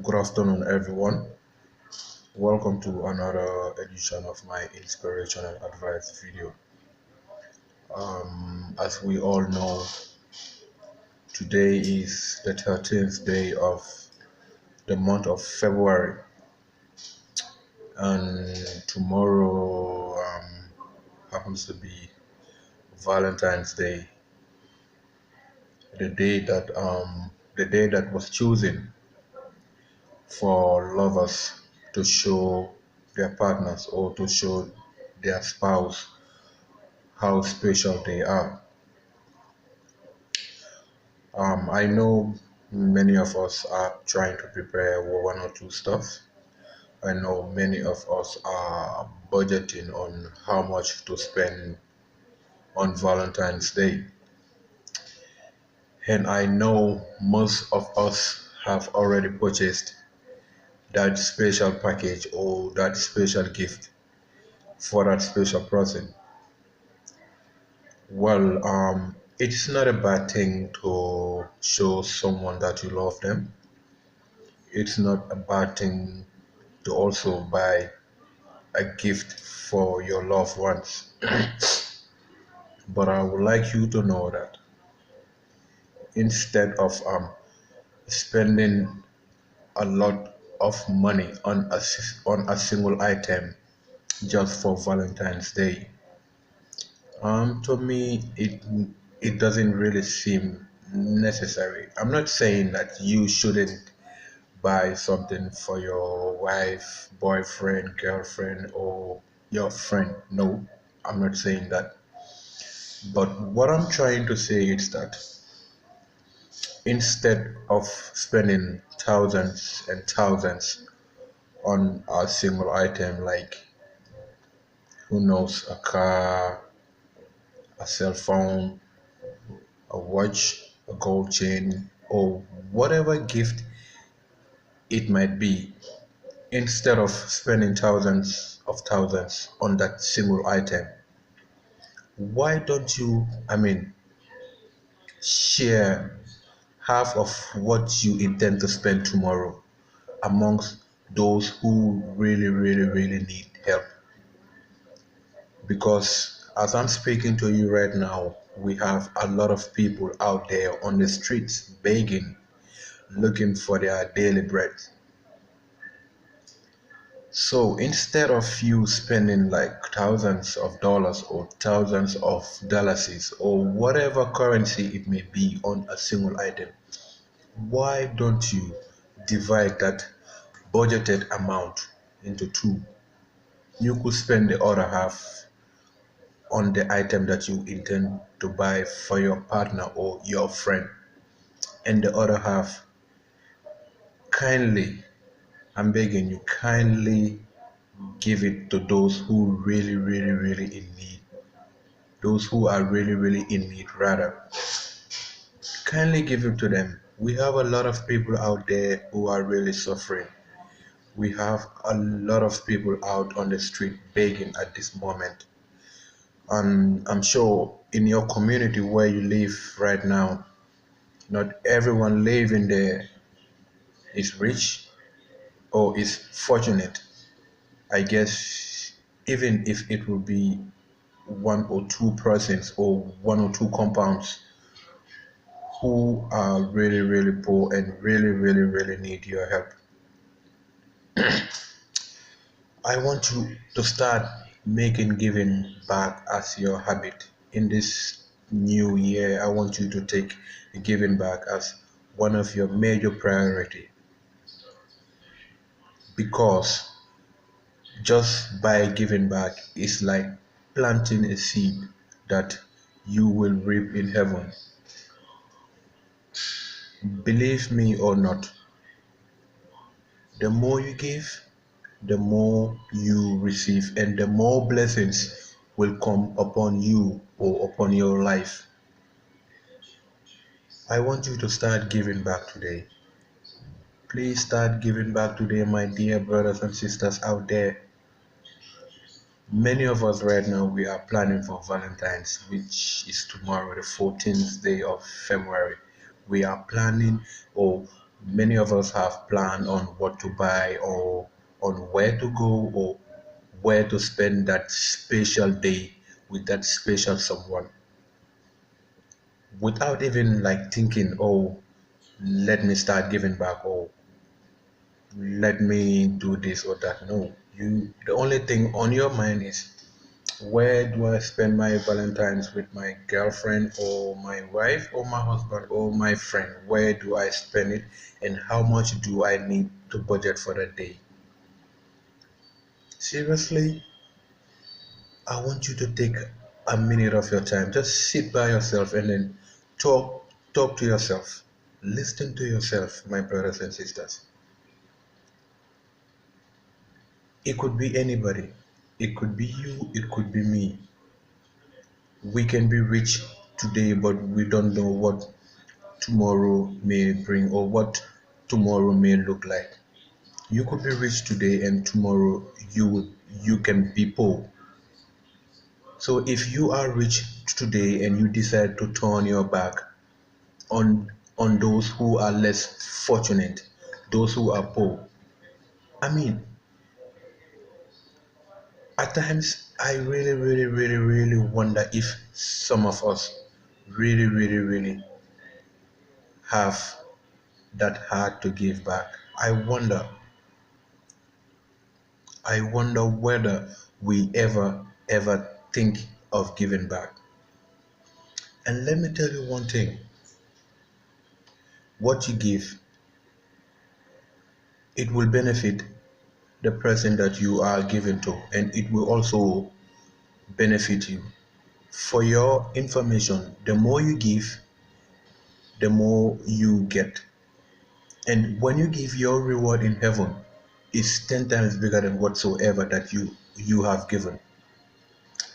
Good afternoon, everyone. Welcome to another edition of my Inspirational Advice video. As we all know, today is the 13th day of the month of February, and tomorrow happens to be Valentine's Day, the day that was chosen for lovers to show their partners or to show their spouse how special they are. I know many of us are trying to prepare one or two stuff. I know many of us are budgeting on how much to spend on Valentine's Day. And I know most of us have already purchased that special package or that special gift for that special person. Well, it's not a bad thing to show someone that you love them. It's not a bad thing to also buy a gift for your loved ones. But I would like you to know that instead of spending a lot of money on a single item just for Valentine's Day, to me it doesn't really seem necessary. I'm not saying that you shouldn't buy something for your wife, boyfriend, girlfriend, or your friend. No, I'm not saying that. But what I'm trying to say is that instead of spending thousands and thousands on a single item like, who knows, a car, a cell phone, a watch, a gold chain, or whatever gift it might be, instead of spending thousands on that single item, why don't you, share half of what you intend to spend tomorrow amongst those who really need help? Because as I'm speaking to you right now, we have a lot of people out there on the streets begging, looking for their daily bread. So instead of you spending like thousands of dollars or thousands of dollars or whatever currency it may be on a single item, why don't you divide that budgeted amount into two? You could spend the other half on the item that you intend to buy for your partner or your friend, and the other half, kindly, I'm begging you, kindly give it to those who really in need. Those who are really in need, rather. Kindly give it to them. We have a lot of people out there who are really suffering. We have a lot of people out on the street begging at this moment. And I'm sure in your community where you live right now, not everyone living there is rich or is fortunate. I guess even if it will be one or two persons or one or two compounds who are really poor and really need your help. I want you to start making giving back as your habit. In this new year, I want you to take giving back as one of your major priority, because just by giving back is like planting a seed that you will reap in heaven. Believe me or not, the more you give, the more you receive, and the more blessings will come upon you or upon your life. I want you to start giving back today. Please start giving back today, my dear brothers and sisters out there. Many of us right now, we are planning for Valentine's, which is tomorrow, the 14th day of February. We are planning, or Many of us have planned on what to buy or on where to go or where to spend that special day with that special someone without even like thinking, oh, let me start giving back or let me do this or that. No, the only thing on your mind is where do I spend my Valentine's with my girlfriend or my wife or my husband or my friend? Where do I spend it and how much do I need to budget for that day? Seriously, I want you to take a minute of your time. Just sit by yourself and then talk to yourself. Listen to yourself, my brothers and sisters. It could be anybody. It could be you, it could be me. We can be rich today, but we don't know what tomorrow may bring or what tomorrow may look like. You could be rich today and tomorrow you can be poor. So if you are rich today and you decide to turn your back on those who are less fortunate, those who are poor. I mean, at times I really wonder if some of us really have that heart to give back. I wonder whether we ever think of giving back. And let me tell you one thing, what you give, it will benefit the person that you are giving to, and it will also benefit you. For your information, the more you give, the more you get. And when you give, your reward in heaven is 10 times bigger than whatsoever that you have given.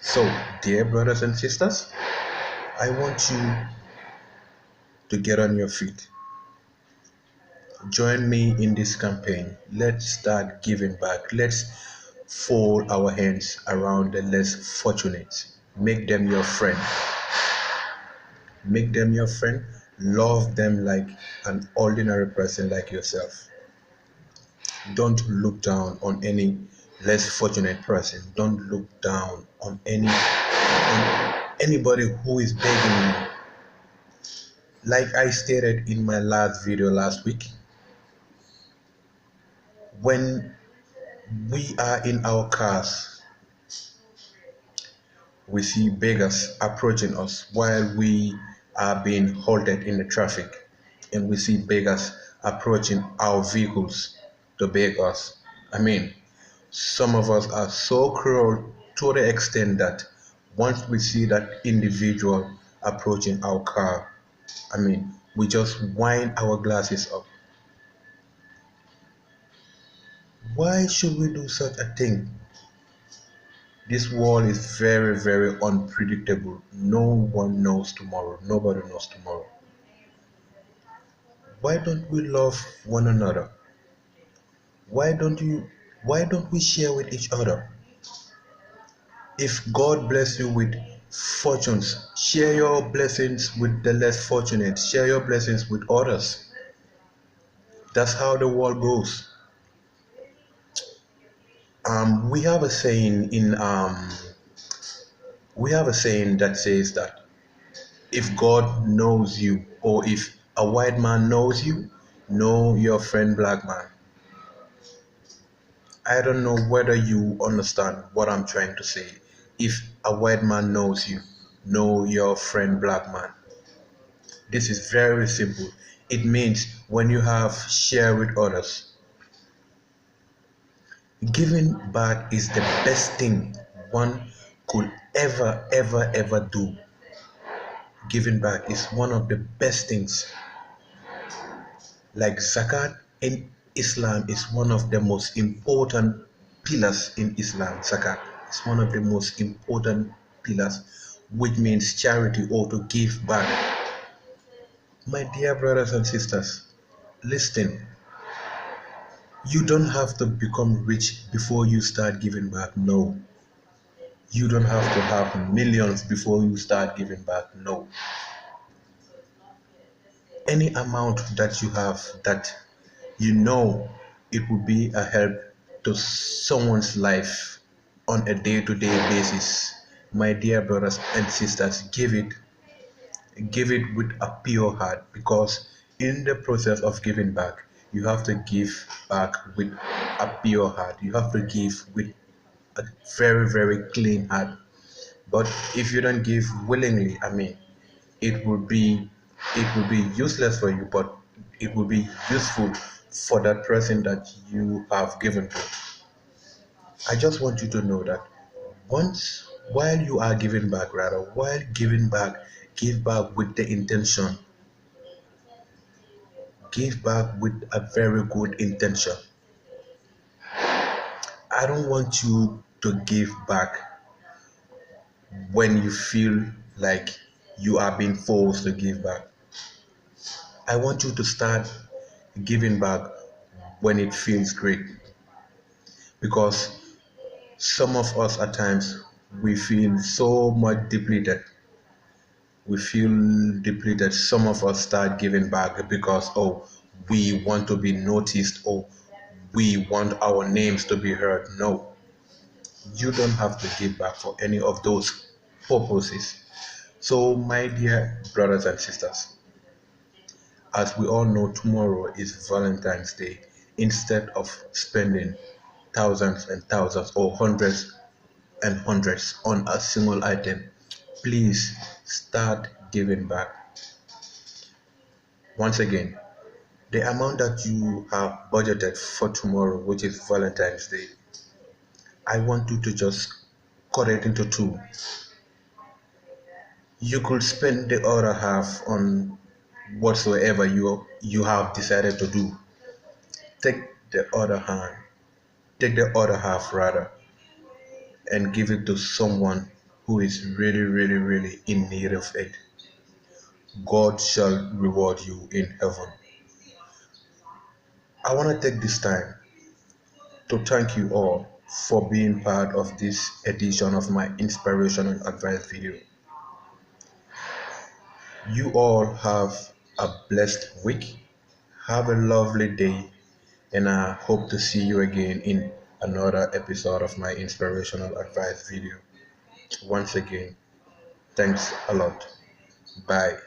So, dear brothers and sisters, I want you to get on your feet. Join me in this campaign. Let's start giving back. Let's fold our hands around the less fortunate. Make them your friend. Make them your friend. Love them like an ordinary person like yourself. Don't look down on any less fortunate person. Don't look down on anybody who is begging you. Like I stated in my last video last week, when we are in our cars, we see beggars approaching us while we are being halted in the traffic, and we see beggars approaching our vehicles to beg us. I mean, some of us are so cruel to the extent that once we see that individual approaching our car, I mean, we just wind our glasses up. Why should we do such a thing? This world is very unpredictable. No one knows tomorrow. Nobody knows tomorrow. Why don't we love one another? Why don't you why don't we share with each other? If God bless you with fortunes, share your blessings with the less fortunate. Share your blessings with others. That's how the world goes. We have a saying that says that if God knows you, or if a white man knows you, know your friend black man. I don't know whether you understand what I'm trying to say. If a white man knows you, know your friend black man. This is very simple. It means when you have share with others. Giving back is the best thing one could ever do. Giving back is one of the best things. Like zakat in Islam is one of the most important pillars in Islam. Zakat is one of the most important pillars, which means charity or to give back. My dear brothers and sisters, listen. You don't have to become rich before you start giving back. No. You don't have to have millions before you start giving back. No. Any amount that you have that you know it will be a help to someone's life on a day-to-day basis, my dear brothers and sisters, give it with a pure heart, because in the process of giving back, you have to give back with a pure heart. You have to give with a very, very clean heart. But if you don't give willingly, I mean, it will be it will be useless for you, but it will be useful for that person that you have given to. I just want you to know that once while you are giving back, rather while giving back, give back with the intention. Give back with a very good intention. I don't want you to give back when you feel like you are being forced to give back. I want you to start giving back when it feels great, because some of us at times we feel so much depleted. We feel depleted. Some of us start giving back because, oh, we want to be noticed, or we want our names to be heard. No, you don't have to give back for any of those purposes. So, my dear brothers and sisters, as we all know, tomorrow is Valentine's Day. Instead of spending thousands and thousands or hundreds and hundreds on a single item, please start giving back. Once again, the amount that you have budgeted for tomorrow, which is Valentine's Day, I want you to just cut it into two. You could spend the other half on whatsoever you have decided to do. Take the other hand, take the other half rather, and give it to someone who is really, really, really in need of it. God shall reward you in heaven. I want to take this time to thank you all for being part of this edition of my inspirational advice video. You all have a blessed week. Have a lovely day, and I hope to see you again in another episode of my inspirational advice video. Once again, thanks a lot. Bye.